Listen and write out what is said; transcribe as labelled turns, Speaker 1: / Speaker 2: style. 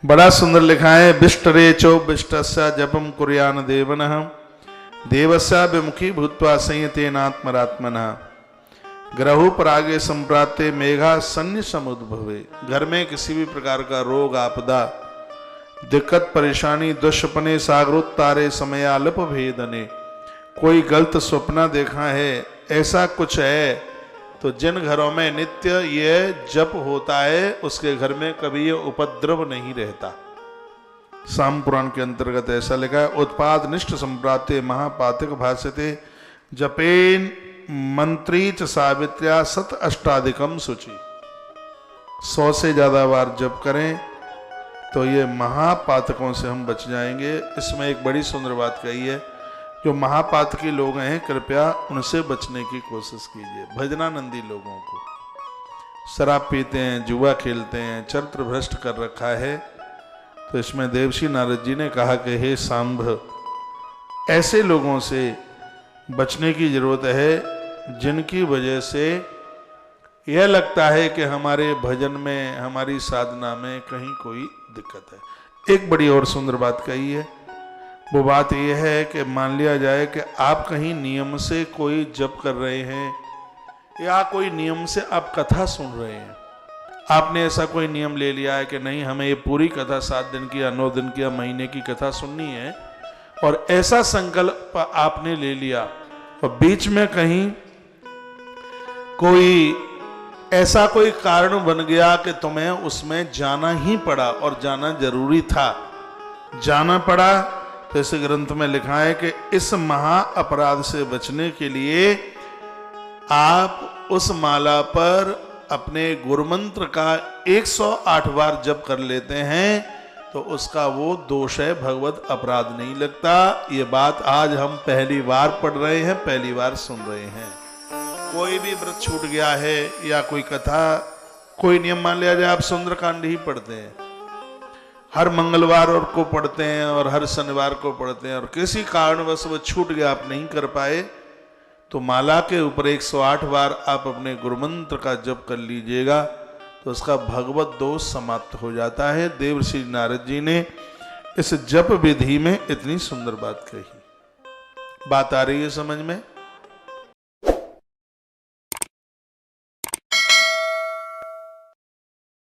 Speaker 1: बड़ा सुंदर लिखा है, बिष्टरे चो बिष्टस्य जपम कुर्यान देवनः देवस्य विमुखी भूत्वा संयतेनात्मरात्मनः ग्रहो परागे संप्राते मेघा सन्नि समुद्भवे। घर में किसी भी प्रकार का रोग आपदा दिक्कत परेशानी दुष्पने सागरोत्तारे समयालप भेदने, कोई गलत स्वप्न देखा है ऐसा कुछ है तो जिन घरों में नित्य ये जप होता है उसके घर में कभी ये उपद्रव नहीं रहता। साम पुराण के अंतर्गत ऐसा लिखा है, उत्पाद निष्ठ संप्राते महापातिक भाष्यते जपेन मंत्री च सावित्र्या सत अष्टाधिकम शुचि। 100 से ज्यादा बार जप करें तो ये महापातकों से हम बच जाएंगे। इसमें एक बड़ी सुंदर बात कही है, जो महापातकी लोग हैं कृपया उनसे बचने की कोशिश कीजिए। भजनानंदी लोगों को शराब पीते हैं, जुआ खेलते हैं, चरित्र भ्रष्ट कर रखा है, तो इसमें देवर्षि नारद जी ने कहा कि हे सांभ, ऐसे लोगों से बचने की जरूरत है जिनकी वजह से यह लगता है कि हमारे भजन में हमारी साधना में कहीं कोई दिक्कत है। एक बड़ी और सुंदर बात कही है, वो बात यह है कि मान लिया जाए कि आप कहीं नियम से कोई जप कर रहे हैं या कोई नियम से आप कथा सुन रहे हैं, आपने ऐसा कोई नियम ले लिया है कि नहीं हमें ये पूरी कथा 7 दिन की या 9 दिन की या महीने की कथा सुननी है, और ऐसा संकल्प आपने ले लिया और बीच में कहीं कोई ऐसा कोई कारण बन गया कि तुम्हें उसमें जाना ही पड़ा और जाना जरूरी था, जाना पड़ा, तो इस ग्रंथ में लिखा है कि इस महा अपराध से बचने के लिए आप उस माला पर अपने गुरुमंत्र का 108 बार जप कर लेते हैं तो उसका वो दोष है, भगवत अपराध नहीं लगता। ये बात आज हम पहली बार पढ़ रहे हैं, पहली बार सुन रहे हैं। कोई भी व्रत छूट गया है या कोई कथा, कोई नियम मान लिया जाए, आप सुंदरकांड ही पढ़ते हैं, हर मंगलवार और को पढ़ते हैं और हर शनिवार को पढ़ते हैं, और किसी कारणवश वो छूट गया, आप नहीं कर पाए, तो माला के ऊपर 108 बार आप अपने गुरुमंत्र का जप कर लीजिएगा तो उसका भगवत दोष समाप्त हो जाता है। देवर्षि नारद जी ने इस जप विधि में इतनी सुंदर बात कही। बात आ रही है समझ में?